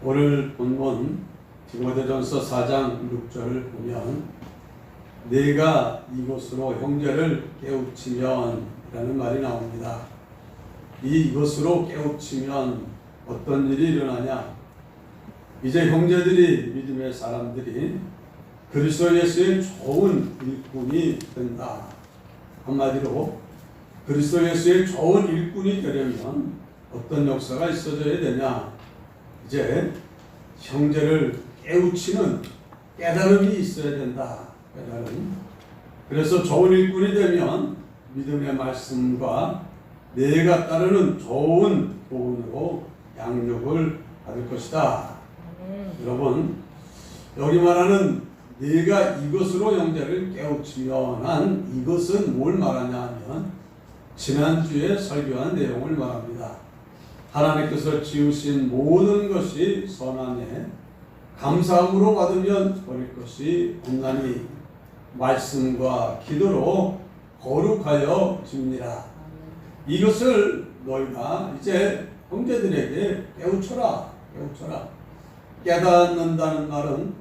오늘 본문 디모데전서 4장 6절을 보면 내가 이것으로 형제를 깨우치면 라는 말이 나옵니다. 이것으로 깨우치면 어떤 일이 일어나냐? 이제 형제들이, 믿음의 사람들이 그리스도 예수의 좋은 일꾼이 된다. 한마디로 그리스도 예수의 좋은 일꾼이 되려면 어떤 역사가 있어져야 되냐? 이제 형제를 깨우치는 깨달음이 있어야 된다. 깨달음. 그래서 좋은 일꾼이 되면 믿음의 말씀과 내가 따르는 좋은 교훈으로 양육을 받을 것이다. 여러분, 여기 말하는 내가 이것으로 형제를 깨우치면 한 이것은 뭘 말하냐 하면 지난주에 설교한 내용을 말합니다. 하나님께서 지으신 모든 것이 선하네 감사함으로 받으면 버릴 것이 없나니 말씀과 기도로 거룩하여 줍니다. 이것을 너희가 이제 형제들에게 깨우쳐라. 깨닫는다는 말은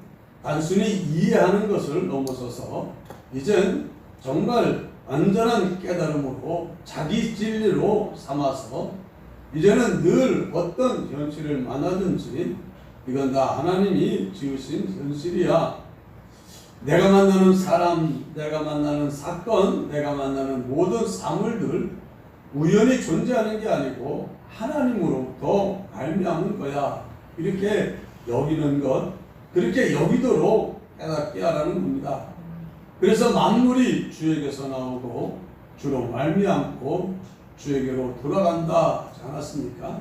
단순히 이해하는 것을 넘어서서 이젠 정말 완전한 깨달음으로 자기 진리로 삼아서 이제는 늘 어떤 현실을 만나든지 이건 다 하나님이 지으신 현실이야. 내가 만나는 사람, 내가 만나는 사건, 내가 만나는 모든 사물들 우연히 존재하는 게 아니고 하나님으로부터 발명한 거야. 이렇게 여기는 것, 그렇게 여기도록 깨닫게 하라는 겁니다. 그래서 만물이 주에게서 나오고 주로 말미암고 주에게로 돌아간다 하지 않았습니까?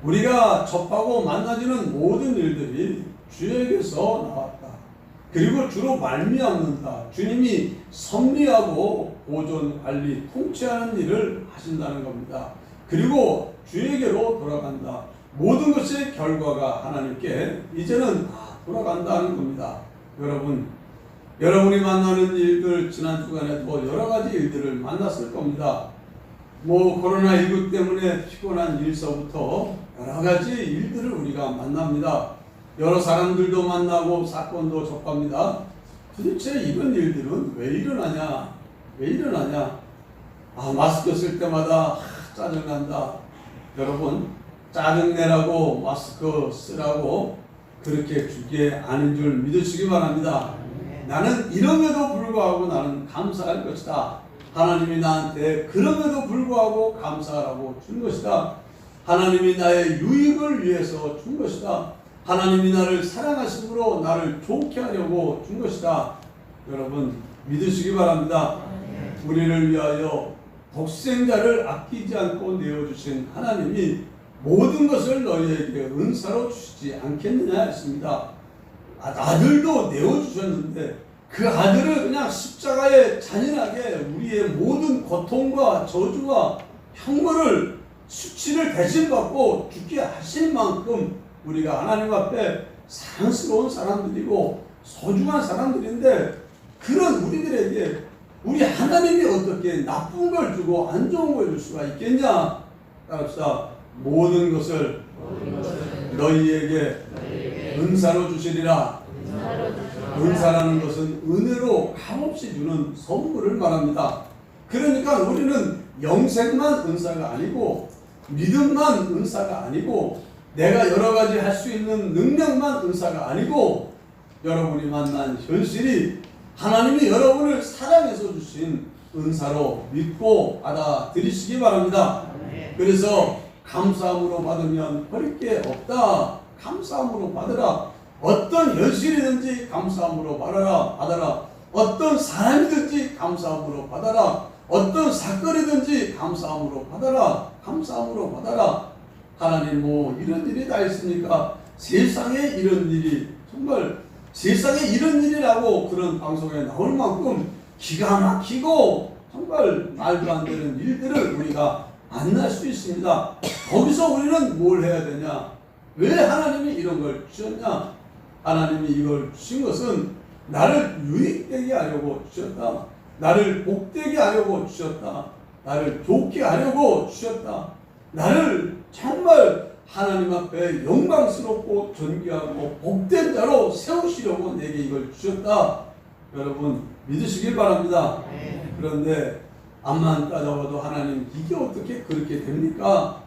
우리가 접하고 만나지는 모든 일들이 주에게서 나왔다. 그리고 주로 말미암는다. 주님이 섭리하고 보존, 관리, 통치하는 일을 하신다는 겁니다. 그리고 주에게로 돌아간다. 모든 것의 결과가 하나님께 이제는 다 돌아간다는 겁니다. 여러분이 만나는 일들, 지난 주간에도 여러 가지 일들을 만났을 겁니다. 코로나19 때문에 피곤한 일서부터 여러 가지 일들을 우리가 만납니다. 여러 사람들도 만나고 사건도 접합니다. 도대체 이런 일들은 왜 일어나냐? 마스크 쓸 때마다 짜증난다. 여러분, 짜증내라고 마스크 쓰라고 그렇게 주게 아닌 줄 믿으시기 바랍니다. 나는 이럼에도 불구하고 나는 감사할 것이다. 하나님이 나한테 그럼에도 불구하고 감사하라고 준 것이다. 하나님이 나의 유익을 위해서 준 것이다. 하나님이 나를 사랑하심으로 나를 좋게 하려고 준 것이다. 여러분 믿으시기 바랍니다. 우리를 위하여 독생자를 아끼지 않고 내어주신 하나님이 모든 것을 너희에게 은사로 주시지 않겠느냐 했습니다. 아들도 내어주셨는데 그 아들을 그냥 십자가에 잔인하게 우리의 모든 고통과 저주와 형벌을 수치를 대신받고 죽게 하실 만큼 우리가 하나님 앞에 사랑스러운 사람들이고 소중한 사람들인데 그런 우리들에게 우리 하나님이 어떻게 나쁜 걸 주고 안 좋은 걸 줄 수가 있겠냐? 따라합시다. 모든 것을 너희에게 은사로 주시리라. 은사라는 것은 은혜로 값없이 주는 선물을 말합니다. 그러니까 우리는 영생만 은사가 아니고 믿음만 은사가 아니고 내가 여러 가지 할 수 있는 능력만 은사가 아니고 여러분이 만난 현실이 하나님이 여러분을 사랑해서 주신 은사로 믿고 받아들이시기 바랍니다. 그래서 감사함으로 받으면 버릴 게 없다. 감사함으로 받으라. 어떤 현실이든지 감사함으로 받아라. 어떤 사람이든지 감사함으로 받아라. 어떤 사건이든지 감사함으로 받아라. 하나님 이런 일이 다 있습니까? 세상에 이런 일이 정말 세상에 이런 일이라고 그런 방송에 나올 만큼 기가 막히고 정말 말도 안 되는 일들을 우리가 만날 수 있습니다. 거기서 우리는 뭘 해야 되냐? 왜 하나님이 이런 걸 주셨냐? 하나님이 이걸 주신 것은 나를 유익되게 하려고 주셨다. 나를 복되게 하려고 주셨다. 나를 좋게 하려고 주셨다. 나를 정말 하나님 앞에 영광스럽고 존귀하고 복된 자로 세우시려고 내게 이걸 주셨다. 여러분 믿으시길 바랍니다. 그런데 암만 따져봐도 하나님 이게 어떻게 그렇게 됩니까?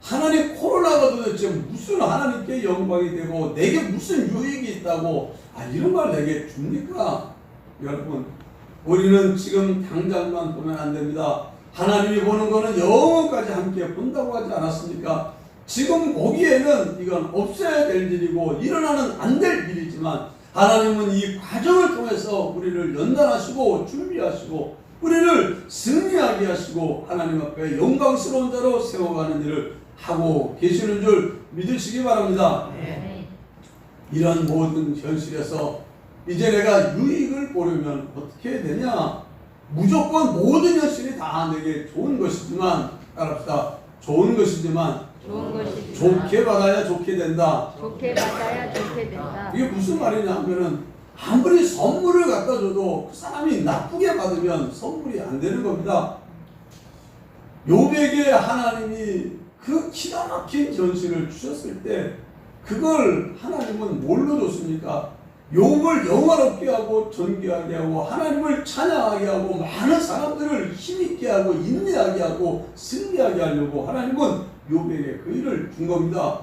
하나님 코로나가 도대체 무슨 하나님께 영광이 되고 내게 무슨 유익이 있다고 이런 말 내게 줍니까? 여러분 우리는 지금 당장만 보면 안 됩니다. 하나님이 보는 거는 영원까지 함께 본다고 하지 않았습니까? 지금 보기에는 이건 없어야 될 일이고 일어나는 안 될 일이지만 하나님은 이 과정을 통해서 우리를 연단하시고 준비하시고 우리를 승리하게 하시고 하나님 앞에 영광스러운 자로 세워가는 일을 하고 계시는 줄 믿으시기 바랍니다. 이런 모든 현실에서 이제 내가 유익을 보려면 어떻게 해야 되냐? 무조건 모든 현실이 다 내게 좋은 것이지만 따라합시다. 좋은 것이지만 좋게 받아야 좋게 된다. 좋게 받아야 좋게 된다. 이게 무슨 말이냐 하면은 아무리 선물을 갖다 줘도 그 사람이 나쁘게 받으면 선물이 안 되는 겁니다. 욥에게 하나님이 그 기가 막힌 현실을 주셨을 때 그걸 하나님은 뭘로 줬습니까? 욥을 영화롭게 하고 존귀하게 하고 하나님을 찬양하게 하고 많은 사람들을 힘있게 하고 인내하게 하고 승리하게 하려고 하나님은 욥에게 그 일을 준 겁니다.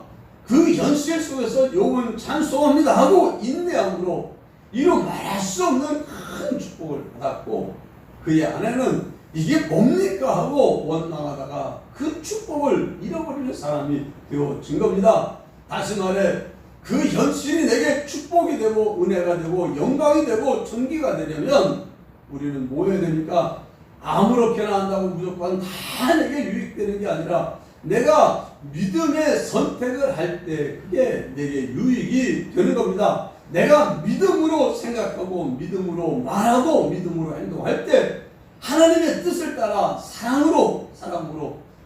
그 현실 속에서 욥은 찬송합니다 하고 인내함으로 이루 말할 수 없는 큰 축복을 받았고 그의 아내는 이게 뭡니까 하고 원망하다가 그 축복을 잃어버리는 사람이 되어진 겁니다. 다시 말해 그 현실이 내게 축복이 되고 은혜가 되고 영광이 되고 존귀가 되려면 우리는 뭐 해야 됩니까? 아무렇게나 한다고 무조건 다 내게 유익되는 게 아니라 내가 믿음의 선택을 할 때 그게 내게 유익이 되는 겁니다. 내가 믿음으로 생각하고 믿음으로 말하고 믿음으로 행동할 때 하나님의 뜻을 따라 사랑으로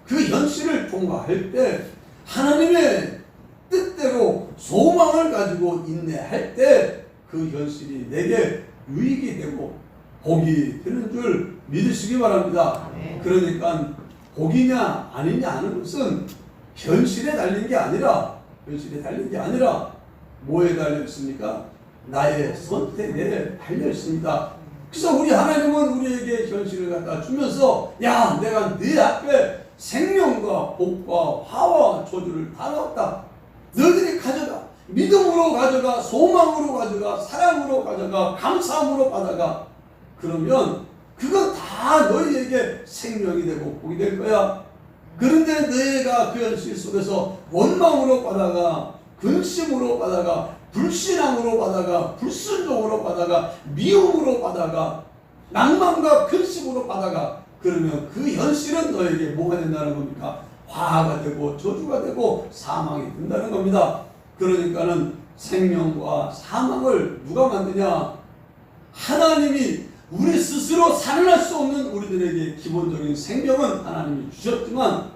그 현실을 통과할 때 하나님의 뜻대로 소망을 가지고 인내할 때 그 현실이 내게 유익이 되고 복이 되는 줄 믿으시기 바랍니다. 그러니까 복이냐 아니냐 하는 것은 현실에 달린 게 아니라 뭐에 달려 있습니까? 나의 선택에 달려 있습니다. 그래서 우리 하나님은 우리에게 현실을 갖다 주면서 야 내가 네 앞에 생명과 복과 화와 저주를 다 넣었다. 너희들이 가져가. 믿음으로 가져가. 소망으로 가져가. 사랑으로 가져가. 감사함으로 받아가. 그러면 그건 다 너희에게 생명이 되고 복이 될 거야. 그런데 너희가 그 현실 속에서 원망으로 받아가. 근심으로 받아가. 불신앙으로 받아가. 불순종으로 받아가. 미움으로 받아가. 낭만과 근심으로 받아가. 그러면 그 현실은 너에게 뭐가 된다는 겁니까? 화가 되고 저주가 되고 사망이 된다는 겁니다. 그러니까는 생명과 사망을 누가 만드냐? 하나님이 우리 스스로 살아날 수 없는 우리들에게 기본적인 생명은 하나님이 주셨지만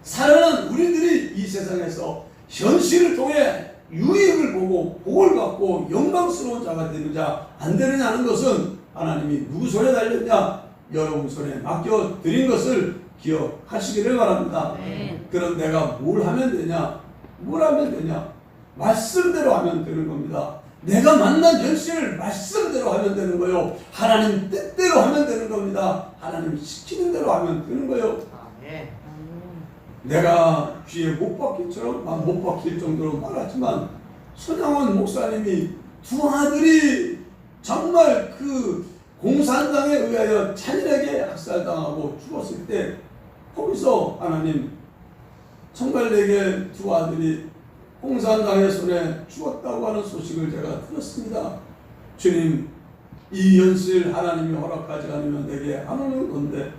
살아난 우리들이 이 세상에서 현실을 통해 유익을 보고 복을 받고 영광스러운 자가 되느냐 안 되느냐 하는 것은 하나님이 누구 손에 달렸냐? 여러분 손에 맡겨드린 것을 기억하시기를 바랍니다. 그럼 내가 뭘 하면 되냐? 말씀대로 하면 되는 겁니다. 내가 만난 현실을 말씀대로 하면 되는 거요. 하나님 뜻대로 하면 되는 겁니다. 하나님 시키는 대로 하면 되는 거요. 내가 귀에 못 박힐 정도로 말하지만 손양원 목사님이 두 아들이 정말 그 공산당에 의하여 잔인하게 학살당하고 죽었을 때 거기서 하나님 정말 내게 두 아들이 공산당의 손에 죽었다고 하는 소식을 제가 들었습니다. 주님, 이 현실 하나님이 허락하지 않으면 내게 안 오는 건데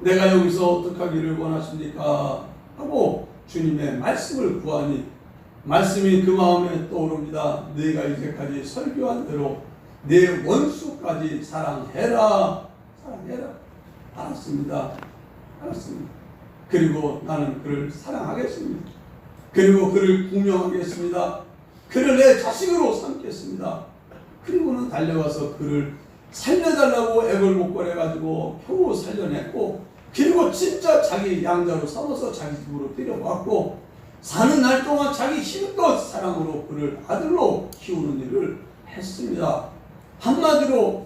내가 여기서 어떻게 하기를 원하십니까? 하고 주님의 말씀을 구하니 말씀이 그 마음에 떠오릅니다. 네가 이제까지 설교한 대로 내 원수까지 사랑해라. 알았습니다. 그리고 나는 그를 사랑하겠습니다. 그리고 그를 공명하겠습니다. 그를 내 자식으로 삼겠습니다. 그리고는 달려가서 그를 살려달라고 애걸 못 꺼내가지고 겨우 살려냈고 그리고 진짜 자기 양자로 삼아서 자기 집으로 데려왔고 사는 날 동안 자기 힘껏 사랑으로 그를 아들로 키우는 일을 했습니다. 한마디로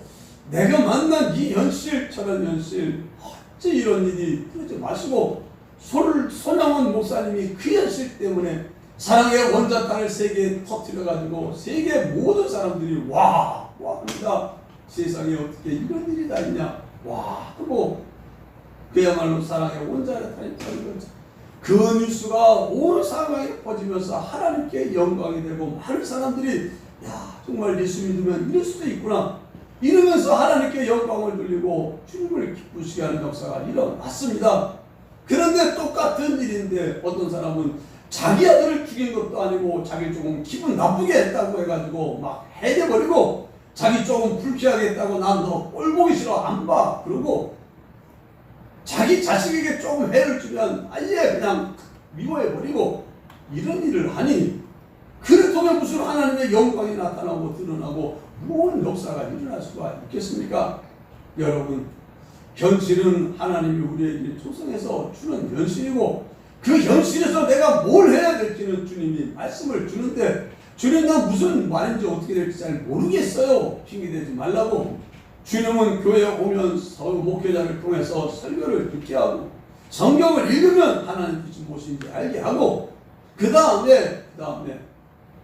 내가 만난 이 현실 저런 현실 어찌 이런 일이 그러지 마시고 손양원 목사님이 그 현실 때문에 사랑의 원자탄을 세계에 터뜨려가지고 세계 모든 사람들이 와 합니다. 세상에 어떻게 이런 일이 다 있냐 와 하고 그야말로 사랑의 원자탄이 터진 거죠. 그 뉴스가 온 세상에 퍼지면서 하나님께 영광이 되고 많은 사람들이 야 정말 예수 믿으면 이럴 수도 있구나 이러면서 하나님께 영광을 돌리고 주님을 기쁘시게 하는 역사가 일어났습니다. 그런데 똑같은 일인데 어떤 사람은 자기 아들을 죽인 것도 아니고 자기 조금 기분 나쁘게 했다고 해가지고 막 해내버리고 자기 조금 불쾌하게 했다고 난 너 꼴 보기 싫어 안 봐 그러고 자기 자식에게 조금 해를 주면 아예 그냥 미워해버리고 이런 일을 하니 그를 통해 무슨 하나님의 영광이 나타나고 드러나고 무슨 역사가 일어날 수가 있겠습니까? 여러분 현실은 하나님이 우리에게 조성해서 주는 현실이고 그 현실에서 내가 뭘 해야 될지는 주님이 말씀을 주는데 주님 난 무슨 말인지 어떻게 될지 잘 모르겠어요. 핑계대지 말라고. 주님은 교회에 오면 목회자를 통해서 설교를 듣게 하고 성경을 읽으면 하나님 뜻이 무엇인지 알게 하고 그 다음에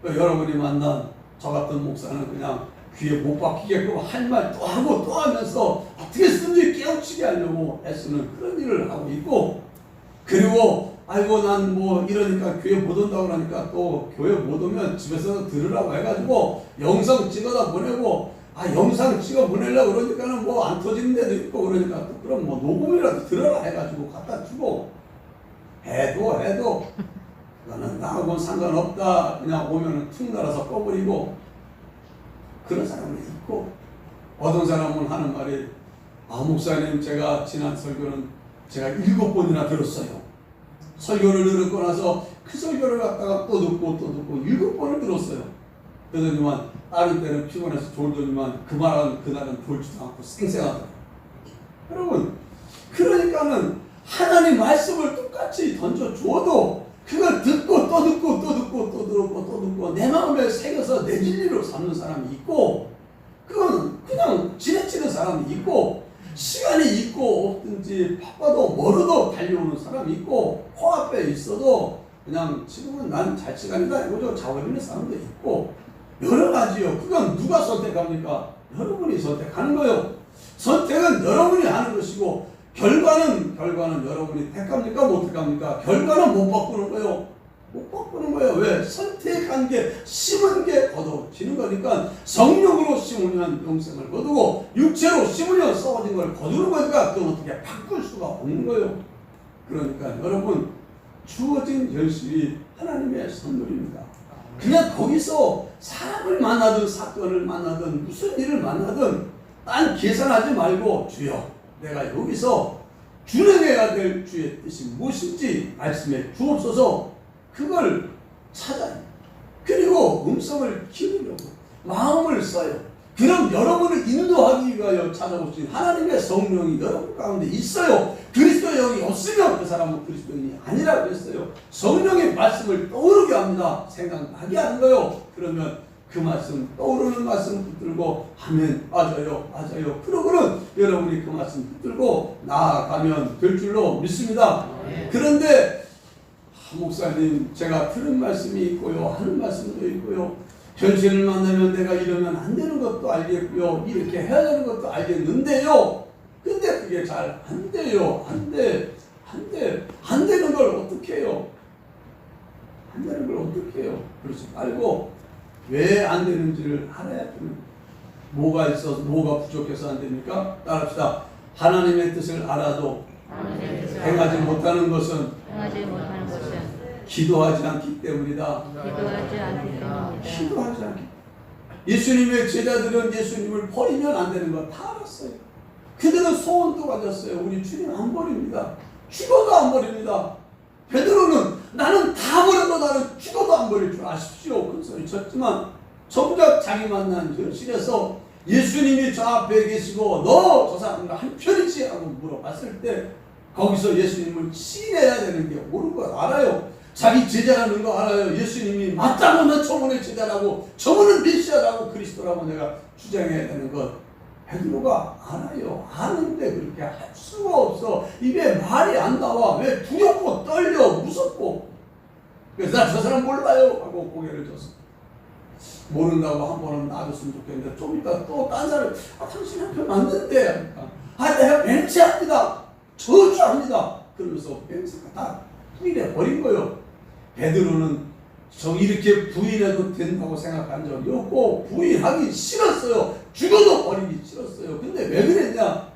여러분이 만난 저 같은 목사는 그냥 귀에 못 박히게끔 할 말 또 하고 또 하면서 어떻게 쓰든지 깨우치게 하려고 애쓰는 그런 일을 하고 있고 그리고 아이고 난 뭐 이러니까 교회 못 온다고 그러니까 또 교회 못 오면 집에서 들으라고 해가지고 영상 찍어다 보내고 영상 찍어 보내려고 그러니까는 뭐 안 터지는 데도 있고 그러니까 또 그럼 뭐 녹음이라도 들어라 해가지고 갖다 주고 해도 그거는 나하고는 상관없다 그냥 오면은 툭 날아서 꺼버리고 그런 사람이 있고 어떤 사람은 하는 말이 목사님 제가 지난 설교는 제가 7번이나 들었어요. 설교를 듣고 나서 그 설교를 갖다가 또 듣고 7번을 들었어요. 그러더니만 다른 때는 피곤해서 졸더니만 그 말은 그날은 졸지도 않고 쌩쌩하더라고요. 여러분 그러니까는 하나님 말씀을 똑같이 던져주어도 그걸 듣고 또 듣고 내 마음에 새겨서 내 진리로 삼는 사람이 있고 그건 그냥 지나치는 사람이 있고 시간이 있고 없든지 바빠도 멀어도 달려오는 사람이 있고 코앞에 있어도 그냥 지금은 난 잘 시간이다 이거죠 자버리는 사람도 있고 여러 가지요. 그건 누가 선택합니까? 여러분이 선택하는 거예요. 선택은 여러분이 하는 것이고 결과는 여러분이 택합니까? 못 택합니까? 결과는 못 바꾸는 거예요. 못 바꾸는 거예요. 왜? 선택한 게 심은 게 거둬지는 거니까 성령으로 심으면 영생을 거두고 육체로 심으면 썩어진 걸 거두는 거니까 그건 어떻게 바꿀 수가 없는 거예요. 그러니까 여러분 주어진 현실이 하나님의 선물입니다. 그냥 거기서 사람을 만나든 사건을 만나든 무슨 일을 만나든 딴 계산하지 말고 주여 내가 여기서 준행해야 될 주의 뜻이 무엇인지 말씀해 주옵소서. 그걸 찾아요. 그리고 음성을 기르려고 마음을 써요. 그럼 여러분을 인도하기 위하여 찾아오신 하나님의 성령이 여러분 가운데 있어요. 그리스도의 영이 없으면 그 사람은 그리스도인이 아니라고 했어요. 성령의 말씀을 떠오르게 합니다. 생각나게 하는 거예요. 그러면 그 말씀 떠오르는 말씀 붙들고 하면 맞아요. 그러고는 여러분이 그 말씀 붙들고 나아가면 될 줄로 믿습니다. 그런데 목사님 제가 들은 말씀이 있고요. 하는 말씀도 있고요. 현실을 만나면 내가 이러면 안 되는 것도 알겠고요. 이렇게 해야 되는 것도 알겠는데요. 근데 그게 잘 안 돼요. 안 되는 걸 어떻게 해요? 안 되는 걸 어떻게 해요? 그러지 말고 왜 안 되는지를 알아야 됩니다. 뭐가 있어서 뭐가 부족해서 안 됩니까? 따라합시다. 하나님의 뜻을 알아도 행하지 못하는 것은 기도하지 않기 때문이다. 기도하지 않기. 예수님의 제자들은 예수님을 버리면 안 되는 거 다 알았어요. 그들은 소원도 가졌어요. 우리 주님 안 버립니다. 죽어도 안 버립니다. 베드로는 나는 다 버려도 나는 죽어도 안 버릴 줄 아십시오. 그런 소리 쳤지만 정작 자기 만난 현실에서 예수님이 저 앞에 계시고 너 저 사람과 한편이지? 하고 물어봤을 때 거기서 예수님을 시인해야 되는 게 옳은 걸 알아요. 자기 제자라는 거 알아요. 예수님이 맞다고 난 저분의 제자라고 저분은 메시아라고 그리스도라고 내가 주장해야 되는 것 베드로가 알아요. 아는데 그렇게 할 수가 없어. 입에 말이 안 나와. 왜? 두렵고 떨려 무섭고. 그래서 나 저 사람 몰라요 하고 고개를 줬어. 모른다고 한 번은 놔줬으면 좋겠는데 좀 이따 또 딴 사람 당신 한편 맞는데 내가 맹세합니다. 저주합니다. 그러면서 맹세가 다 부인해 버린 거예요. 베드로는 저 이렇게 부인해도 된다고 생각한 적이 없고 부인하기 싫었어요. 죽어도 버리기 싫었어요. 근데 왜 그랬냐?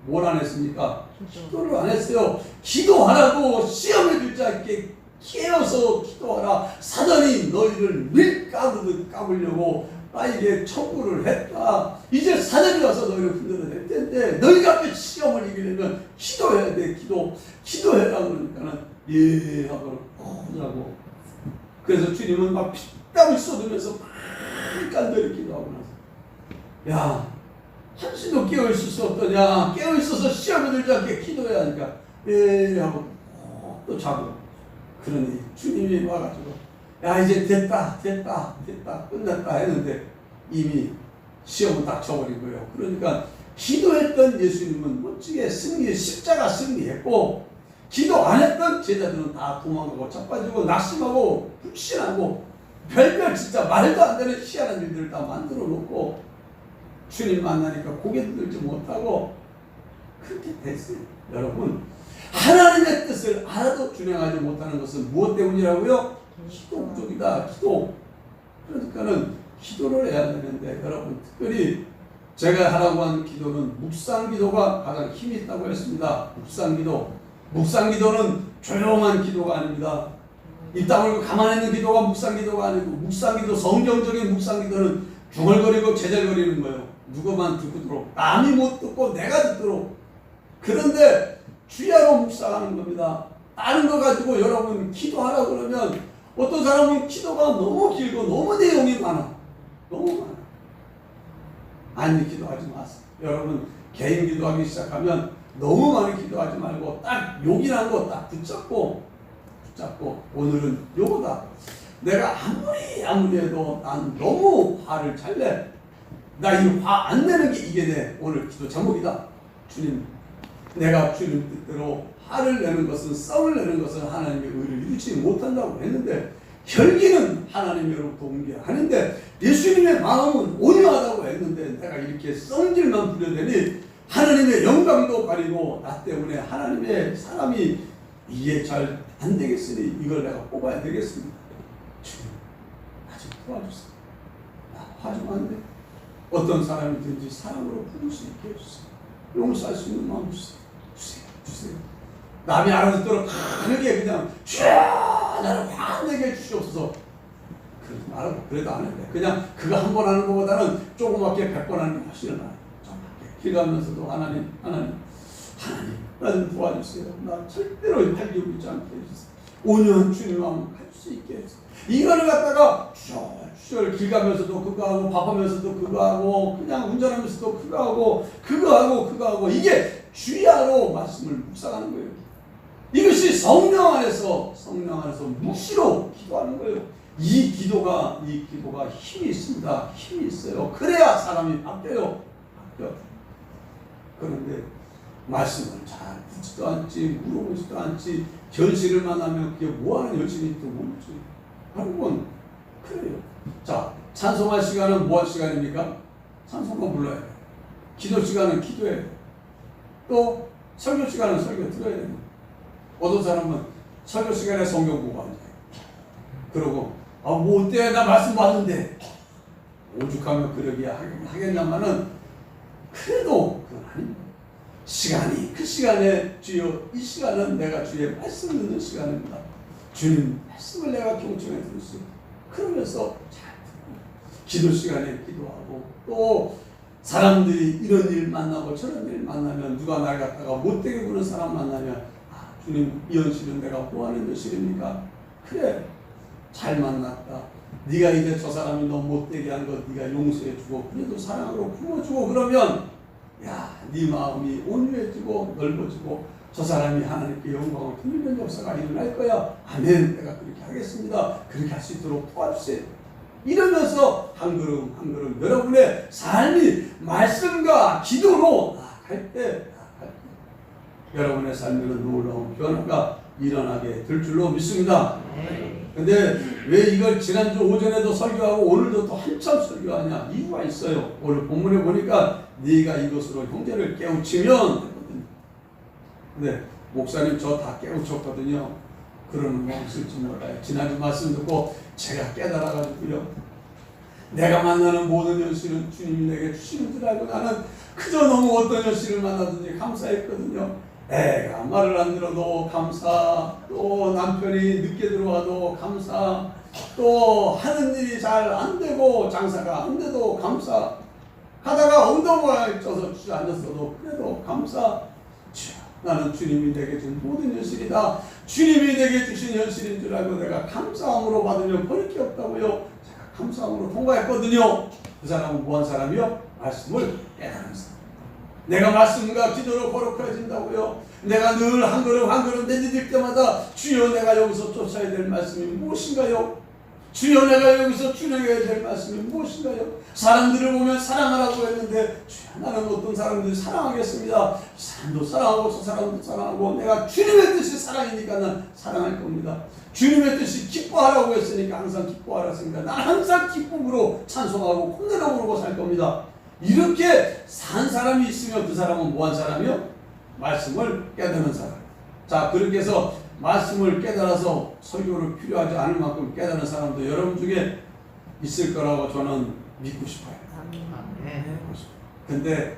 뭘 안 했습니까? 기도를 안 했어요. 기도하라고 시험에 들지 않게 깨어서 기도하라. 사단이 너희를 밀가루듯 까불려고 나에게 청구를 했다. 이제 사단이 와서 너희를 흔들어낼 텐데 너희가 그 시험을 이기려면 기도해야 돼. 기도해라 그러니까는 예 하고 하자고. 그래서 주님은 막 피땀을 쏟으면서 막 간절히 기도하고 나서 야 한시도 깨어있을 수 없더냐. 깨어있어서 시험에 들지 않게 기도해야 하니까 예 하고 또 자고. 그러니 주님이 와가지고 야 이제 됐다 끝났다 했는데 이미 시험은 닥쳐버린 거예요. 그러니까 기도했던 예수님은 멋지게 십자가 승리했고 기도 안 했던 제자들은 다 도망가고 자빠지고 낙심하고 불신하고 별별 진짜 말도 안 되는 희한한 일들을 다 만들어 놓고 주님 만나니까 고개 들지 못하고 그렇게 됐어요. 여러분 하나님의 뜻을 알아도 준행하지 못하는 것은 무엇 때문이라고요? 기도 부족이다. 기도. 그러니까는 기도를 해야 되는데 여러분 특별히 제가 하라고 한 기도는 묵상기도가 가장 힘이 있다고 했습니다. 묵상기도는 조용한 기도가 아닙니다. 입 다물고 가만히 있는 기도가 묵상기도가 아니고 묵상기도 성경적인 묵상기도는 중얼거리고 제잘거리는 거예요. 누구만 듣도록 남이 못 듣고 내가 듣도록. 그런데 주야로 묵상하는 겁니다. 다른 거 가지고 여러분 기도하라고 그러면 어떤 사람은 기도가 너무 길고 너무 내용이 많아. 너무 많아. 아니 기도하지 마세요. 여러분 개인 기도하기 시작하면 너무 많이 기도하지 말고 딱 요기라는 거 딱 붙잡고 오늘은 요거다. 내가 아무리 해도 난 너무 화를 잘 내. 나 이 화 안 내는 게 이게 내 오늘 기도 제목이다. 주님 내가 주님 뜻대로 화를 내는 것은 썩을 내는 것은 하나님의 의를 이루지 못한다고 했는데 혈기는 하나님으로부터 온 게 아닌데 예수님의 마음은 온유하다고 했는데 내가 이렇게 성질만 부려대니 하나님의 영광도 가리고 나 때문에 하나님의 사람이 이게 잘 안 되겠으니 이걸 내가 뽑아야 되겠습니다. 주님 나 좀 도와주세요. 나 화 좀 안 돼. 어떤 사람이든지 사랑으로 부를 수 있게 해주세요. 용서할 수 있는 마음 주세요. 남이 알아듣도록 크게 그냥 나를 화내게 해주시옵소서. 그러지 말고 그래도 안 해도 돼. 그냥 그거 한 번 하는 것보다는 조그맣게 100번 하는 게 훨씬 나아요. 조그맣게 길 가면서도 하나님 나 좀 도와주세요. 나 절대로 활기고 있지 않게 해주세요. 온유한 주님 마음 할 수 있게 해주세요. 이거를 갖다가 주절 길 가면서도 그거 하고 밥하면서도 그거 하고 그냥 운전하면서도 그거 하고 이게 주야로 말씀을 묵상하는 거예요. 이것이 성령 안에서 묵시로 기도하는 거예요. 이 기도가 힘이 있습니다. 힘이 있어요. 그래야 사람이 바뀌어요. 그런데 말씀을 잘 듣지도 않지 물어보지도 않지 현실을 만나면 그게 뭐하는 현실인지도 모르지. 여러분 그래요. 자 찬송할 시간은 뭐할 시간입니까? 찬송가 불러야 돼. 기도 시간은 기도해야 돼. 또 설교 시간은 설교 들어야 됩니다. 어떤 사람은 설교 시간에 성경 보고 앉아요. 그러고 뭐 어때 나 말씀 받는데 오죽하면 그러기야 하겠냐마는 그래도 그건 아닙니다. 그 시간에 주여 이 시간은 내가 주의 말씀 듣는 시간입니다. 주님 말씀을 내가 경청해 들을 수 있고 그러면서 잘 듣고 기도 시간에 기도하고 또 사람들이 이런 일 만나고 저런 일 만나면 누가 날 갖다가 못되게 구는 사람 만나면 주님 이 현실은 내가 뭐하는 현실입니까? 그래 잘 만났다. 네가 이제 저 사람이 너 못되게 한 거 네가 용서해주고 그래도 사랑으로 품어주고 그러면 야, 네 마음이 온유해지고 넓어지고 저 사람이 하나님께 영광을 돌리는 역사가 일어날 거야. 아멘. 내가 그렇게 하겠습니다. 그렇게 할 수 있도록 도와주세요. 이러면서 한 걸음 한 걸음 여러분의 삶이 말씀과 기도로 나아갈 때 여러분의 삶에는 놀라운 변화가 일어나게 될 줄로 믿습니다. 근데 왜 이걸 지난주 오전에도 설교하고 오늘도 또 한참 설교하냐? 이유가 있어요. 오늘 본문에 보니까 네가 이것으로 형제를 깨우치면 했거든요. 근데 목사님 저 다 깨우쳤거든요. 그러는 거 없을지 몰라요. 지난주 말씀 듣고 제가 깨달아가지고요. 내가 만나는 모든 현실은 주님이 내게 주시는 줄 알고 나는 그저 너무 어떤 현실을 만나든지 감사했거든요. 애가 말을 안 들어도 감사, 또 남편이 늦게 들어와도 감사, 또 하는 일이 잘 안 되고 장사가 안 돼도 감사, 하다가 엉덩이가 쪄서 주저앉았어도 그래도 감사. 나는 주님이 내게 준 모든 현실이다. 주님이 내게 주신 현실인 줄 알고 내가 감사함으로 받으면 버릴 게 없다고요. 제가 감사함으로 통과했거든요. 그 사람은 뭐한 사람이요? 말씀을 깨달은 사람. 내가 말씀과 기도로 거룩해진다고요. 내가 늘 한 걸음 한 걸음 내디딜 때마다 주여 내가 여기서 쫓아야 될 말씀이 무엇인가요? 주여 내가 여기서 준행해야 될 말씀이 무엇인가요? 사람들을 보면 사랑하라고 했는데 주여 나는 어떤 사람들을 사랑하겠습니다. 이 사람도 사랑하고 저 사람도 사랑하고 내가 주님의 뜻이 사랑이니까 난 사랑할 겁니다. 주님의 뜻이 기뻐하라고 했으니까 항상 기뻐하라 했으니까 난 항상 기쁨으로 찬송하고 콧노래 부르고 살 겁니다. 이렇게 산 사람이 있으면 그 사람은 뭐한 사람이요? 말씀을 깨닫는 사람. 자, 그렇게 해서 말씀을 깨달아서 설교를 필요하지 않을 만큼 깨닫는 사람도 여러분 중에 있을 거라고 저는 믿고 싶어요. 근데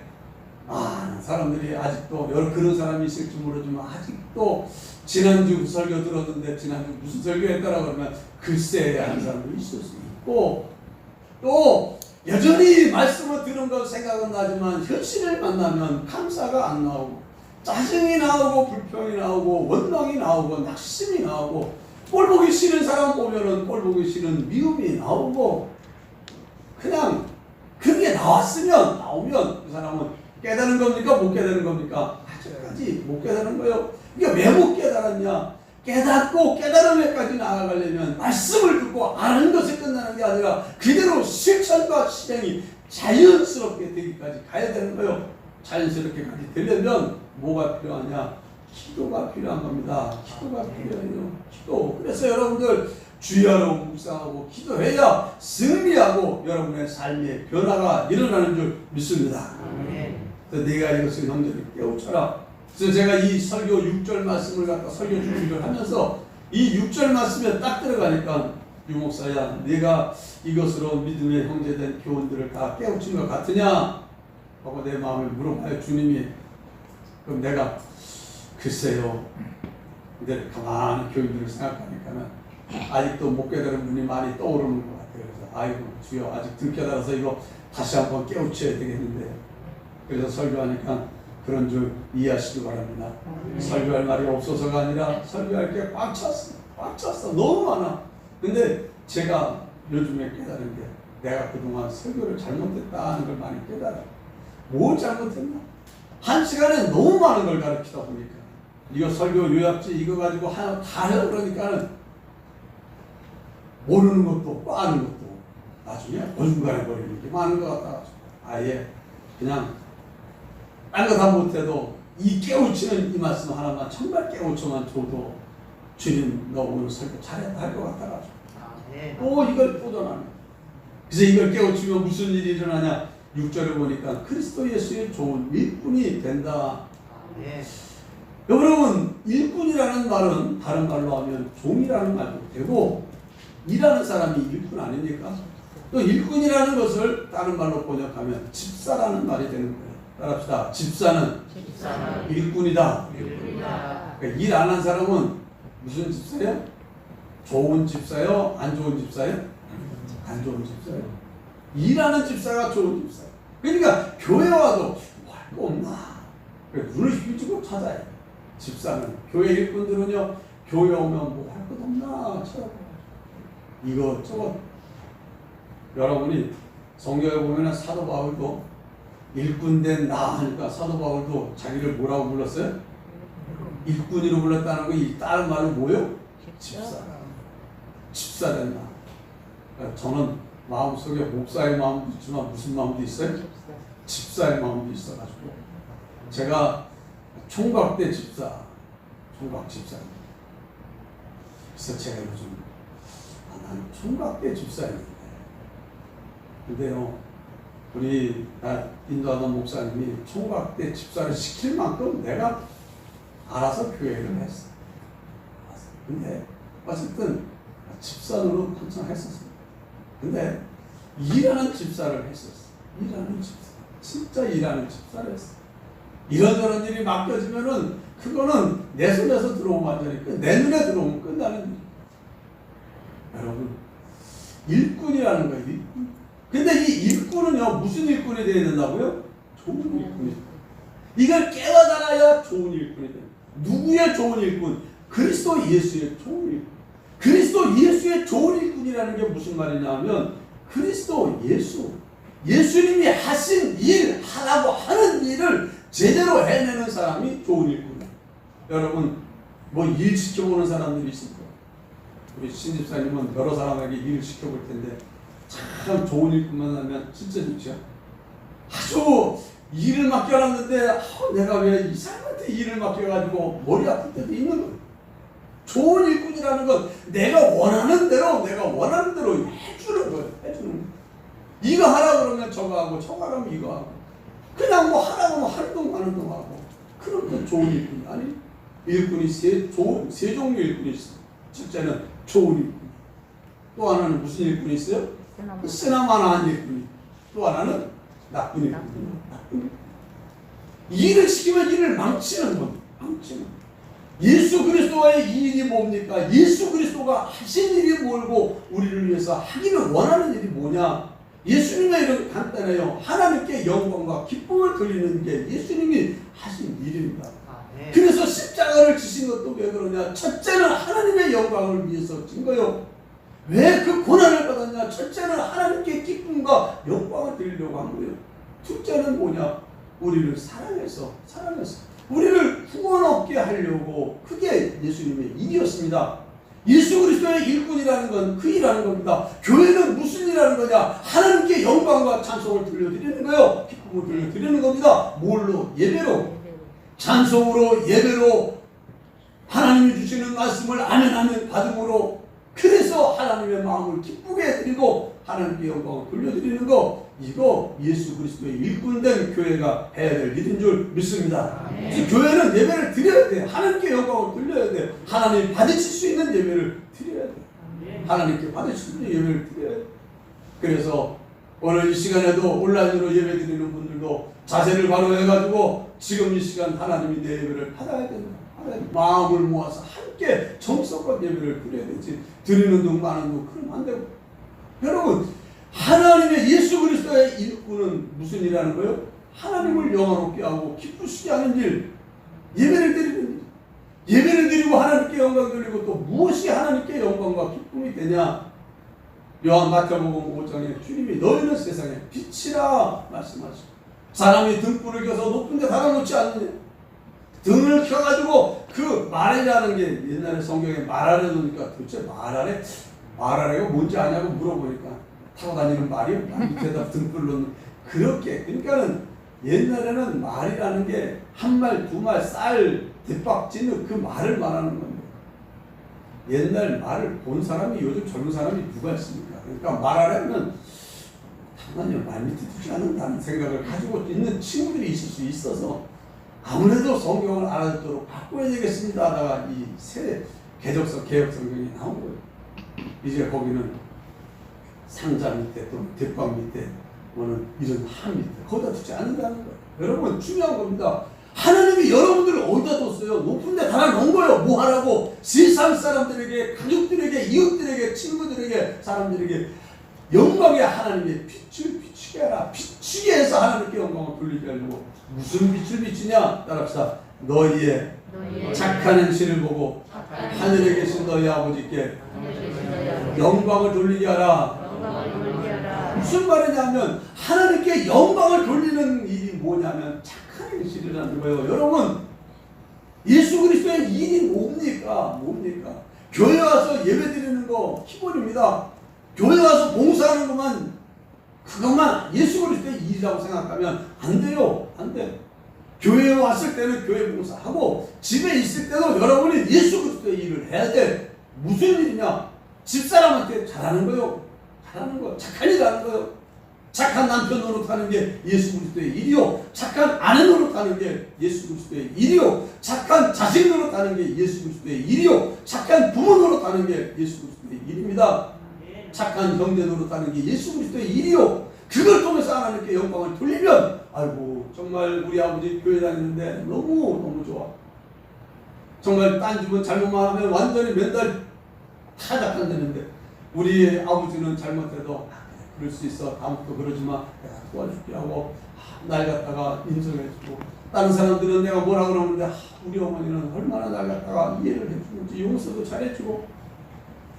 사람들이 아직도 여러 그런 사람이 있을지 모르지만 아직도 지난주 설교 들었는데 지난주 무슨 설교했더라 그러면 글쎄 하는 사람도 있을 수 있고 또 여전히 말씀을 들은 것 생각은 나지만 현실을 만나면 감사가 안 나오고 짜증이 나오고 불평이 나오고 원망이 나오고 낙심이 나오고 꼴 보기 싫은 사람 보면은 꼴 보기 싫은 미움이 나오고 그냥 그게 나오면 그 사람은 깨달은 겁니까? 못 깨달은 겁니까? 아직까지 못 깨달은 거예요. 이게 왜 못 깨달았냐? 깨닫고 깨달음에까지 나아가려면 말씀을 듣고 아는 것에 끝나는 게 아니라 그대로 실천과 실행이 자연스럽게 되기까지 가야 되는 거예요. 자연스럽게까지 되려면 뭐가 필요하냐? 기도가 필요한 겁니다. 기도가 필요해요. 기도. 그래서 여러분들 주야로 묵상하고 기도해야 승리하고 여러분의 삶의 변화가 일어나는 줄 믿습니다. 그래서 내가 이것을 형제를 깨우쳐라. 그래서 제가 이 설교 6절 말씀을 갖다 설교 준비를 하면서 이 6절 말씀에 딱 들어가니까 유목사야 내가 이것으로 믿음의 형제된 교훈들을 다 깨우친 것 같으냐? 하고 내 마음을 물어봐요. 주님이. 그럼 내가 글쎄요. 근데 가만히 교인들을 생각하니까는 아직도 못 깨달은 분이 많이 떠오르는 것 같아요. 그래서 아이고 주여 아직 덜 깨달아서 이거 다시 한번 깨우쳐야 되겠는데. 그래서 설교하니까 그런 줄 이해하시기 바랍니다. 설교할 말이 없어서가 아니라 설교할 게 꽉 찼어. 꽉 찼어. 너무 많아. 근데 제가 요즘에 깨달은 게 내가 그동안 설교를 잘못했다는 걸 많이 깨달아요. 뭘 잘못했나? 한 시간에 너무 많은 걸 가르치다 보니까 이거 설교 요약지 이거 가지고 다 해요. 그러니까는 모르는 것도 없고 아는 것도 없고 나중에 어중간해 버리는 게 많은 것 같아가지고 아예 그냥 딴 거 다 못해도 이 깨우치는 이 말씀 하나만 정말 깨우쳐만 줘도 주님 너 오늘 설교 잘했다 할 것 같아가지고 또 이걸 도전하네. 그래서 이걸 깨우치면 무슨 일이 일어나냐? 6절에 보니까 그리스도 예수의 좋은 일꾼이 된다. 여러분 일꾼이라는 말은 다른 말로 하면 종이라는 말도 되고 일하는 사람이 일꾼 아닙니까? 또 일꾼이라는 것을 다른 말로 번역하면 집사라는 말이 되는 거예요. 따라합시다. 집사는 일꾼이다. 그러니까 일 안 한 사람은 무슨 집사예요? 좋은 집사요? 안 좋은 집사예요? 안 좋은 집사예요. 일하는 집사가 좋은 집사예요. 그러니까 교회 와도 뭐 할 거 없나? 눈을 휘주고 찾아요. 집사는. 교회 일꾼들은요. 교회 오면 뭐 할 것 없나? 찾아봐요. 이것저것. 여러분이 성경에 보면 사도 바울도 일꾼된 나 하니까 사도 바울도 자기를 뭐라고 불렀어요? 일꾼이로 불렀다는 거 이 다른 말은 뭐예요? 집사. 집사 된다. 그러니까 저는 마음속에 목사의 마음도 있지만 무슨 마음도 있어요? 집사의 마음도 있어가지고 제가 총각대 집사, 총각 집사입니다. 그래서 제가 요즘 난 총각대 집사입니다. 근데요, 우리 인도하던 목사님이 총각대 집사를 시킬 만큼 내가 알아서 교회를 했어. 근데 어쨌든 집사로 항상 했었어요. 근데 일하는 집사를 했었어. 일하는 집사. 진짜 일하는 집사를 했어. 이런저런 일이 맡겨지면은 그거는 내 손에서 들어오면 완전히 내 눈에 들어오면 끝나는 일. 여러분, 일꾼이라는 거예요. 일꾼. 근데 이 일꾼은요, 무슨 일꾼이 되어야 된다고요? 좋은 일꾼이. 이걸 깨워달아야 좋은 일꾼이 됩니다. 누구의 좋은 일꾼? 그리스도 예수의 좋은 일꾼. 그리스도 예수의 좋은 일꾼이라는 게 무슨 말이냐 하면 그리스도 예수님이 하신 일, 하라고 하는 일을 제대로 해내는 사람이 좋은 일꾼이에요. 여러분, 뭐 일 시켜보는 사람들이 있습니다. 우리 신집사님은 여러 사람에게 일을 시켜볼 텐데 참 좋은 일꾼만 하면 진짜 좋죠. 아주 일을 맡겨놨는데 내가 왜 이 사람한테 일을 맡겨가지고 머리 아플 때도 있는 거예요. 좋은 일꾼이라는 건 내가 원하는 대로 해주는 거예요. 해주는 거예요. 이거 하라 그러면 저거 하고 저거 하라면 이거 하고 그냥 뭐 하라고 하면 하는 동 하고 그런 건 좋은 일꾼이 아니. 일꾼이 세 종류 일꾼이 있어요. 첫째는 좋은 일꾼. 또 하나는 무슨 일꾼이 있어요? 쓰나마나한 일꾼이. 또 하나는 나쁜 일꾼이. 나쁜 일꾼. 일을 시키면 일을 망치는 겁니다. 망치는. 예수 그리스도의 이 일이 뭡니까? 예수 그리스도가 하신 일이 뭘고 우리를 위해서 하기를 원하는 일이 뭐냐? 예수님의 일은 간단해요. 하나님께 영광과 기쁨을 돌리는 게 예수님이 하신 일입니다. 그래서 십자가를 지신 것도 왜 그러냐? 첫째는 하나님의 영광을 위해서 진 거예요. 왜 그 고난을 받았냐? 첫째는 하나님께 기쁨과 영광을 드리려고 한 거예요. 둘째는 뭐냐? 우리를 사랑해서 우리를 구원 얻게 하려고 그게 예수님의 일이었습니다. 예수 그리스도의 일꾼이라는 건 그 일하는 겁니다. 교회는 무슨 일하는 거냐? 하나님께 영광과 찬송을 들려드리는 거예요. 기쁨을 들려드리는 겁니다. 뭘로? 예배로. 찬송으로, 예배로, 하나님이 주시는 말씀을 아멘 받음으로, 그래서 하나님의 마음을 기쁘게 해드리고 하나님께 영광을 돌려드리는 거, 이거 예수 그리스도의 일꾼된 교회가 해야 될 일인 줄 믿습니다. 교회는 예배를 드려야 돼. 하나님께 영광을 돌려야 돼. 하나님 받으실 수 있는 예배를 드려야 돼. 하나님께 받으실 수 있는 예배를 드려야 돼. 그래서 오늘 이 시간에도 온라인으로 예배 드리는 분들도 자세를 바로 해가지고 지금 이 시간 하나님이 내 예배를 받아야 된다. 마음을 모아서 함께 정성껏 예배를 드려야 되지. 드리는 둥 마는 둥 그러면 안 되고. 여러분, 하나님의 예수 그리스도의 일꾼은 무슨 일이라는 거예요? 하나님을 영화롭게 하고 기쁘시게 하는 일, 예배를 드리는 일. 예배를 드리고 하나님께 영광 돌리고 또 무엇이 하나님께 영광과 기쁨이 되냐? 요한 마태복음 5장에 주님이 너희는 세상의 빛이라 말씀하시고, 사람이 등불을 켜서 높은 데 달아놓지 않느냐? 등을 켜가지고 그 말이라는 게 옛날에 성경에 말아래 놓으니까 도대체 말아래가 뭔지 아냐고 물어보니까 타고 다니는 말이요? 밑에다 등불 놓는 그렇게. 그러니까는 옛날에는 말이라는 게 한 말, 두 말, 쌀, 대박지는 그 말을 말하는 겁니다. 옛날 말을 본 사람이 요즘 젊은 사람이 누가 있습니까? 그러니까 말하려면 당연히 말 밑에 두지 않는다는 생각을 가지고 있는 친구들이 있을 수 있어서 아무래도 성경을 알아듣도록 바꿔야 되겠습니다 하다가 이 새 개혁 성경이 나온 거예요. 이제 거기는 상자 밑에 또 대박 밑에 뭐는 이런 함 밑에 거기다 두지 않는다는 거예요. 여러분, 중요한 겁니다. 하나님이 여러분들을 어디다 뒀어요? 높은 데 달아놓은 거예요. 뭐 하라고? 세상 사람들에게, 가족들에게, 이웃들에게, 친구들에게, 사람들에게 영광의 하나님의 빛을 비추게 하라. 비추게 해서 하나님께 영광을 돌리게 하려고. 무슨 빛을 비추냐? 따라합시다. 너희의 착한 행실을 보고 하늘에 계신 너희 아버지께 영광을 돌리게 하라. 무슨 말이냐면 하나님께 영광을 돌리는 일이 뭐냐면 착한 행실이라는 거예요. 여러분, 예수 그리스도의 일이 뭡니까? 교회 와서 예배 드리는 거 기본입니다. 교회 와서 봉사하는 것만, 그것만 예수 그리스도의 일이라고 생각하면 안 돼요. 안 돼. 교회에 왔을 때는 교회 봉사하고, 집에 있을 때도 여러분이 예수 그리스도의 일을 해야 돼. 무슨 일이냐? 집사람한테 잘하는 거요. 착한 일 하는 거요. 착한 남편 노릇하는 게 예수 그리스도의 일이요. 착한 아내 노릇하는 게 예수 그리스도의 일이요. 착한 자식 노릇하는 게 예수 그리스도의 일이요. 착한 부모 노릇하는 게 예수 그리스도의 일입니다. 착한 형제 노릇하는 게 예수 그리스도의 일이요. 그걸 통해서 하나님께 영광을 돌리면, 아이고 정말 우리 아버지 교회 다니는데 너무 좋아. 정말 딴 집은 잘못만 하면 완전히 맨날 타작한다는데, 우리 아버지는 잘못해도 그럴 수 있어, 다음부터 그러지 마, 내가 도와줄게 하고 날 갖다가 인정해주고, 다른 사람들은 내가 뭐라 그러는데 우리 어머니는 얼마나 날 갖다가 이해를 해주는지, 용서도 잘해주고.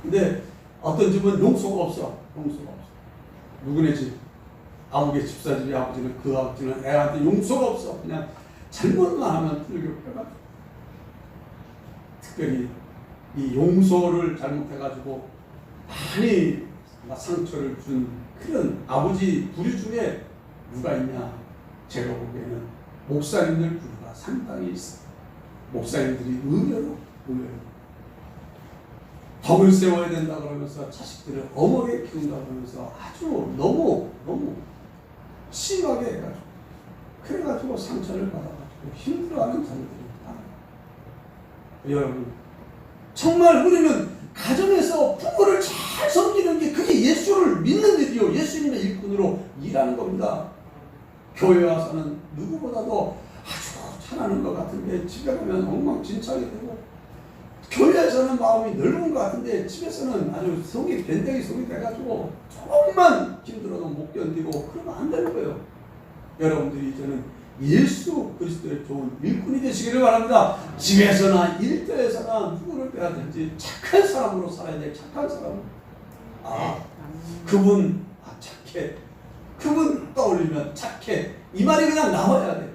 근데 어떤 집은 용서가 없어. 누구네 집, 아버지 집사집이, 아버지는 그 아버지는 애한테 용서가 없어. 그냥 잘못만 하면 풀격해가지고. 특별히 이 용서를 잘못해가지고 많이 상처를 준 그런 아버지 부류 중에 누가 있냐? 제가 보기에는 목사님들 부류가 상당히 있어요. 목사님들이 의외로 덕을 세워야 된다 그러면서 자식들을 어머니에 키운다 그러면서 아주 너무 심하게 해가지고, 그래가지고 상처를 받아가지고 힘들어하는 자녀들이 많아요. 여러분, 정말 우리는 가정에서 부모를 잘 섬기는 게, 그게 예수를 믿는 일이요, 예수님의 일꾼으로 일하는 겁니다. 교회 와서는 누구보다도 아주 잘하는 것 같은데 집에 가면 엉망진창이 되고, 교회에서는 마음이 넓은 것 같은데 집에서는 아주 변덕이 속이 돼가지고 조금만 힘들어도 못 견디고, 그러면 안 되는 거예요. 여러분들이 이제는 예수 그리스도의 좋은 일꾼이 되시기를 바랍니다. 집에서나 일터에서나 누구를 빼야든지 착한 사람으로 살아야 돼. 착한 사람. 그분 착해. 그분 떠올리면 착해. 이 말이 그냥 나와야 돼.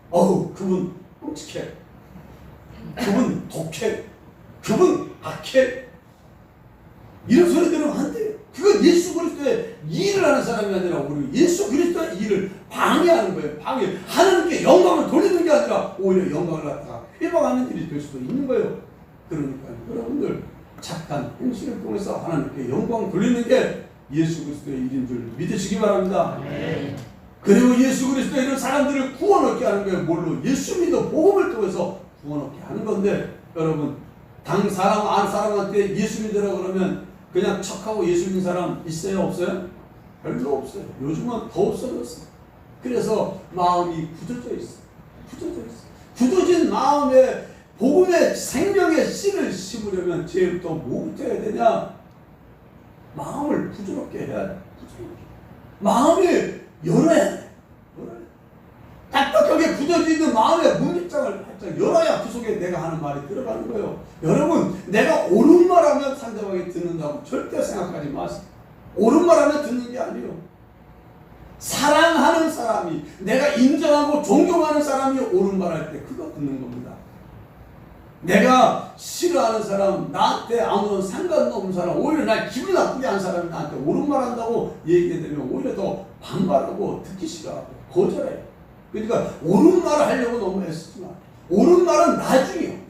그분 끔찍해. 그분 독해. 그분 악해. 이런 소리 들으면 안 돼요. 그건 예수 그리스도의 일을 하는 사람이 아니라 우리 예수 그리스도의 일을 방해하는 거예요. 하나님께 영광을 돌리는 게 아니라 오히려 영광을 갖다가 회방하는 일이 될 수도 있는 거예요. 그러니까 여러분들 착한 행실을 통해서 하나님께 영광 돌리는 게 예수 그리스도의 일인 줄 믿으시기 바랍니다. 그리고 예수 그리스도의 일은 사람들을 구원 얻게 하는 거예요. 뭘로? 예수 믿어 복음을 통해서 구원 얻게 하는 건데, 여러분 안 사람한테 예수 믿으라 그러면 그냥 척하고 예수 믿는 사람 있어요? 없어요? 별로 없어요. 요즘은 더 없어졌어. 그래서 마음이 굳어져 있어. 굳어진 마음에 복음의 생명의 씨를 심으려면 제일부터 뭐부터 해야 되냐? 마음을 부드럽게 해야 돼. 마음이 열어야 돼. 딱딱하게 굳어져 있는 마음의 문밑장을 살짝 열어야 그 속에 내가 하는 말이 들어가는 거예요. 여러분, 내가 옳은 말하면 상대방이 듣는다고 절대 생각하지 마세요. 옳은 말하면 듣는 게 아니에요. 사랑하는 사람이, 내가 인정하고 존경하는 사람이 옳은 말할 때 그거 듣는 겁니다. 내가 싫어하는 사람, 나한테 아무런 상관없는 사람, 오히려 날 기분 나쁘게 한 사람이 나한테 옳은 말 한다고 얘기되면 오히려 더 반발하고 듣기 싫어하고 거절해요. 그러니까 옳은 말을 하려고 너무 애쓰지 마. 옳은 말은 나중이요.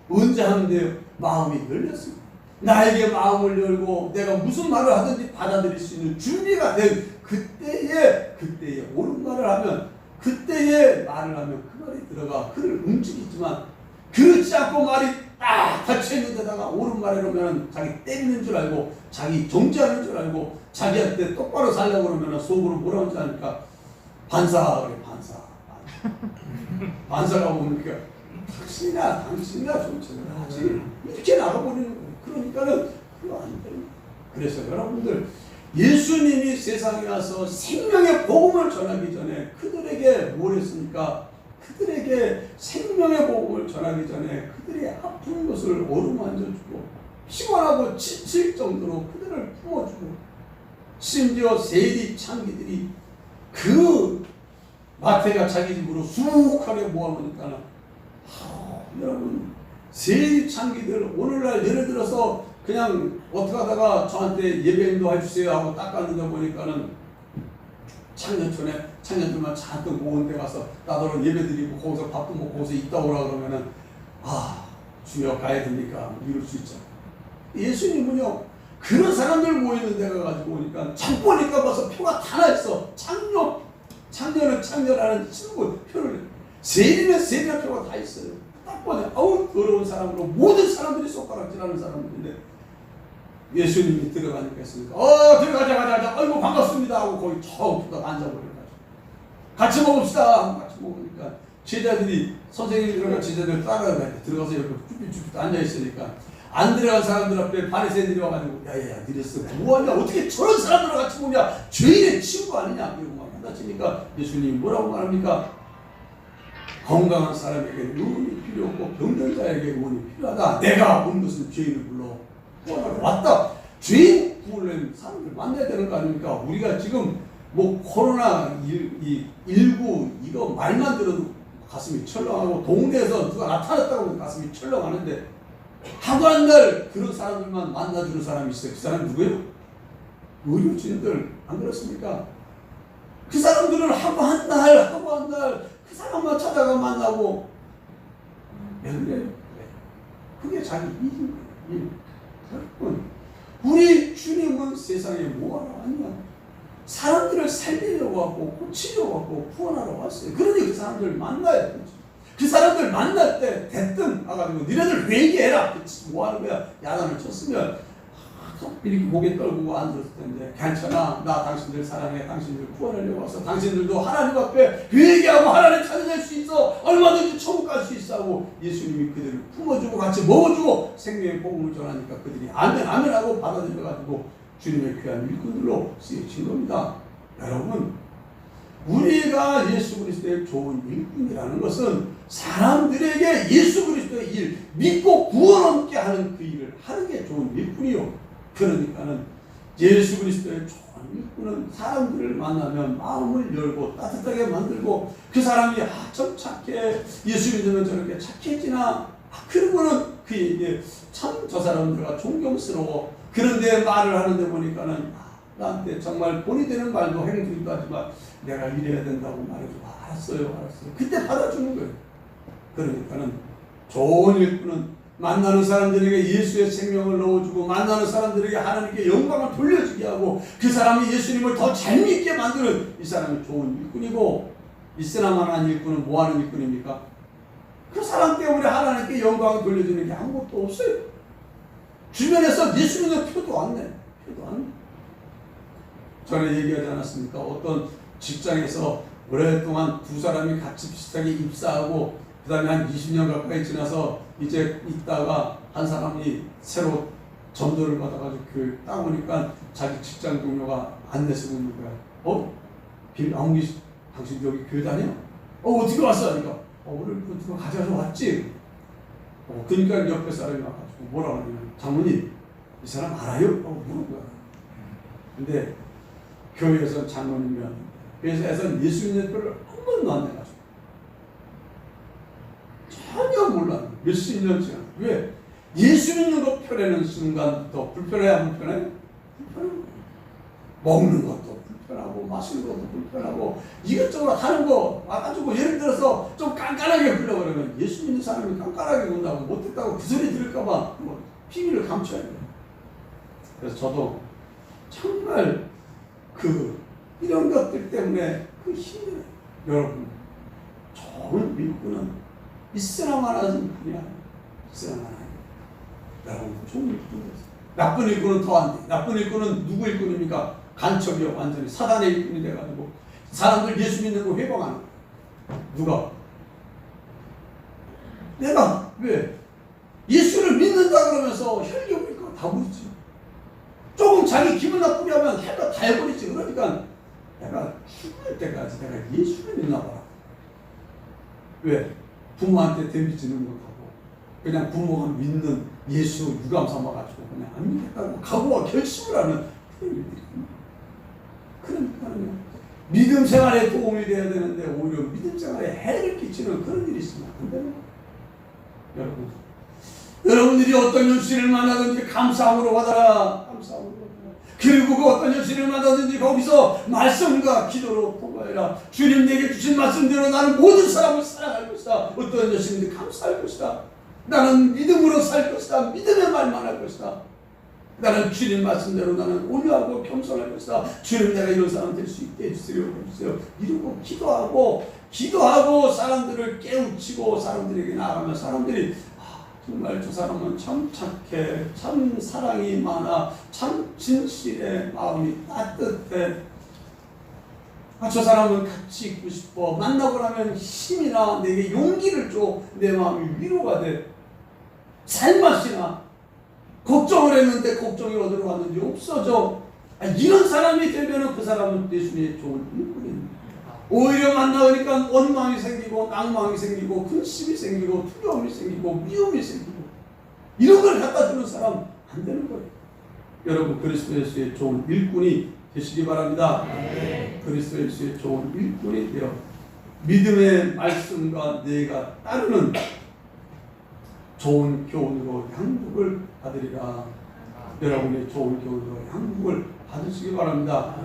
언제 하면 돼요? 마음이 열렸습니다. 나에게 마음을 열고 내가 무슨 말을 하든지 받아들일 수 있는 준비가 된 그때에 옳은 말을 하면, 그때에 말을 하면 그 말이 들어가 그를 움직이지만, 그렇지 않고 말이 딱 닫혀있는 데다가 옳은 말을 하면 자기 때리는 줄 알고, 자기 정죄하는 줄 알고, 자기한테 똑바로 살려고 그러면 속으로 뭐라고 하지 않을까? 반사. 반사가 보니까 당신이나 정책을 하지, 이렇게 나가버리는 거예요. 그러니까는 그거 안 돼요. 그래서 여러분들, 예수님이 세상에 와서 생명의 복음을 전하기 전에 그들에게 뭘 했습니까? 그들에게 생명의 복음을 전하기 전에 그들이 아픈 것을 어루만져주고 피곤하고 지칠 정도로 그들을 품어주고, 심지어 세리 창기들이 그 마태가 자기 집으로 수북하게 모아놓으니까 여러분 새 창기들 오늘날 예를 들어서 그냥 어떻게 하다가 저한테 예배 인도해 주세요 하고 딱 갔는데 보니까는 창년촌만 잔뜩 모은 데 가서 나더러 예배 드리고 거기서 밥도 먹고 거기서 있다 오라 그러면은 주여 가야 됩니까? 이럴 수 있죠. 예수님은요 그런 사람들 모이는 데가 가지고 오니까 장 보니까 벌써 표가 다 나있어. 창녀는 창녀라는 친구 표를 세리면 세리는 표가 다 있어요. 딱 보니 더러운 사람으로 모든 사람들이 손가락질하는 사람들인데 예수님이 들어가니까 했으니까 들어가자 아이고 반갑습니다 하고 거기 처음 딱 앉아버려가지고 같이 먹읍시다. 같이 먹으니까 제자들이 선생님이 들어가 제자들 따라가야 돼. 들어가서 이렇게 쭈삣쭈삣 앉아있으니까 안 들어간 사람들 앞에 바리새인들이 와가지고 야야야 니네스 뭐하냐 어떻게 저런 사람들과 같이 먹냐 죄인의 친구 아니냐 이러고 막 한다치니까 예수님이 뭐라고 말합니까? 건강한 사람에게 의원이 필요 없고 병들자에게 의원이 필요하다. 내가 온 것은 죄인을 불러 구원하러 왔다. 죄인 구원을 사람들 만나야 되는 거 아닙니까? 우리가 지금 뭐 코로나19 이거 말만 들어도 가슴이 철렁하고 동네에서 누가 나타났다고 가슴이 철렁하는데 하루 한 날 그런 사람들만 만나주는 사람이 있어요. 그 사람이 누구예요? 의료진들 안 그렇습니까? 그 사람들은 하루 한 날 그 사람만 찾아가 만나고 왜 그래요? 그게 자기 일인 거예요. 우리 주님은 세상에 뭐하러 왔냐? 사람들을 살리려고 하고 고치려고 하고 구원하러 왔어요. 그러니 그 사람들 만나야 되죠. 그 사람들 만날 때 대뜸 와가지고 니네들 회개해라. 뭐하는 거야? 야단을 쳤으면 이렇게 고개 떨고 앉았을 텐데 괜찮아. 나 당신들 사랑해. 당신들 구원하려고 와서 당신들도 하나님 앞에 회개하고 하나님 찾아낼 수 있어. 얼마든지 천국 갈 수 있어 하고 예수님이 그들을 품어주고 같이 먹어주고 생명의 복음을 전하니까 그들이 아멘 아멘 하고 받아들여가지고 주님의 귀한 일꾼들로 쓰여진 겁니다. 여러분 우리가 예수 그리스도의 좋은 일꾼이라는 것은 사람들에게 예수 그리스도의 일 믿고 구원 얻게 하는 그 일을 하는 게 좋은 일꾼이요. 그러니까는 예수 그리스도의 좋은 일꾼은 사람들을 만나면 마음을 열고 따뜻하게 만들고 그 사람이 참 착해 예수 믿으면 저렇게 착해지나 그러고는 그에게 참 저 사람들과 존경스러워. 그런데 말을 하는데 보니까는 나한테 정말 본이 되는 말도 행동도 하지만 내가 이래야 된다고 말해주고 알았어요. 그때 받아주는 거예요. 그러니까는 좋은 일꾼은 만나는 사람들에게 예수의 생명을 넣어주고 만나는 사람들에게 하나님께 영광을 돌려주게 하고 그 사람이 예수님을 더 잘 믿게 만드는 이 사람이 좋은 일꾼이고 이스라만한 일꾼은 뭐하는 일꾼입니까? 그 사람 때문에 하나님께 영광을 돌려주는 게 아무것도 없어요. 주변에서 예수 믿는 표도 안 내. 전에 얘기하지 않았습니까? 어떤 직장에서 오랫동안 두 사람이 같이 비슷하게 입사하고 그 다음에 한 20년 가까이 지나서 이제 있다가 한 사람이 새로 전도를 받아가지고 교회 딱 오니까 자기 직장 동료가 안 내쓰고 있는 거야. 빌아웅기 당신 여기 교회 다녀? 어떻게 왔어? 그러니까 오늘 누가 가져와서 왔지? 그러니까 옆에 사람이 와가지고 뭐라고 하냐면 장모님 이 사람 알아요? 물은 거야. 근데 교회에서 장로님이 왔는데 교회에서 예수 믿는 표를 한 번도 안 내가지고 전혀 몰라. 몇십 년 지나. 왜? 예수 믿는 거 펴내는 순간부터 불편해야 불편해? 불편해. 먹는 것도 불편하고 마시는 것도 불편하고 이것저것 하는 거 와가지고 예를 들어서 좀 깐깐하게 굴려고 그러면 예수 믿는 사람이 깐깐하게 군다고 못했다고 그 소리 들을까봐 비밀을 감춰야 돼요. 그래서 저도 정말 이런 것들 때문에 힘들어요. 여러분 좋은 일꾼은 있으나만 하는 분이 아니에요. 있으나만 하는 여러분 좋은 일꾼이 있어요. 나쁜 일꾼은 더 안 돼. 나쁜 일꾼은 누구 일꾼입니까? 간첩이요. 완전히 사단의 일꾼이 돼가지고 사람들 예수 믿는 거 회방하는 거예요. 누가? 내가. 왜? 예수를 믿는다 그러면서 혈기를 다 부리지. 조금 자기 기분 나쁘게 하면 해가 다 해버리지. 그러니까 내가 죽을 때까지 내가 예수를 믿나 봐라. 왜? 부모한테 덤비지는 못하고 그냥 부모가 믿는 예수 유감 삼아가지고 그냥 안 믿겠다고 각오와 결심을 하는 그런 일들이 그러니까요. 믿음 생활에 도움이 돼야 되는데 오히려 믿음 생활에 해를 끼치는 그런 일이 있으면 안 되는 거예요. 여러분들이 어떤 현실을 만나든지 감사함으로 받아라. 감사함으로 받아라. 그리고 그 어떤 현실을 만나든지 거기서 말씀과 기도로 통과해라. 주님 내게 주신 말씀대로 나는 모든 사람을 사랑할 것이다. 어떤 현실인지 감사할 것이다. 나는 믿음으로 살 것이다. 믿음의 말만 할 것이다. 나는 주님 말씀대로 나는 온유하고 겸손할 것이다. 주님 내가 이런 사람 될 수 있게 해주세요. 이러고 기도하고 사람들을 깨우치고 사람들에게 나아가면 사람들이 정말 저 사람은 참 착해, 참 사랑이 많아, 참 진실해, 마음이 따뜻해. 저 사람은 같이 있고 싶어. 만나고 나면 힘이나 내게 용기를 줘. 내 마음이 위로가 돼. 살맛이 나. 걱정을 했는데 걱정이 어디로 갔는지 없어져. 이런 사람이 되면 그 사람은 예수님의 좋은 인물입니다. 오히려 만나니까 원망이 생기고 낭망이 생기고 근심이 생기고 두려움이 생기고 미움이 생기고 이런 걸 갖다 주는 사람 안 되는 거예요. 여러분 그리스도 예수의 좋은 일꾼이 되시기 바랍니다. 그리스도 예수의 좋은 일꾼이 되어 믿음의 말씀과 내가 따르는 좋은 교훈으로 양육을 받으리라. 여러분이 좋은 교훈으로 양육을 받으시기 바랍니다.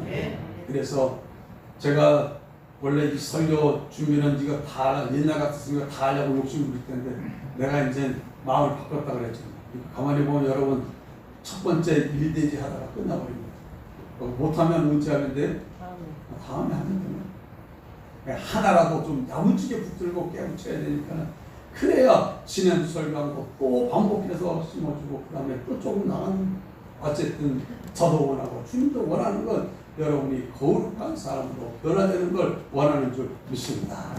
그래서 제가 원래 이 설교 준비는 이거 다 옛날 같았으니까 다 하려고 욕심 부릴 텐데 내가 이제 마음을 바꿨다 그랬죠. 가만히 보면 여러분 첫 번째 일대지 하다가 끝나버립니다. 못하면 문제 하는데 다음에 하면 됩니다. 하나라도 좀 야무지게 붙들고 깨우쳐야 되니까 그래야 지난 설교하고 또 반복해서 심어주고 그 다음에 또 조금 나가는 어쨌든 저도 원하고 주님도 원하는 건 여러분이 거룩한 사람으로 변화되는 걸 원하는 줄 믿습니다.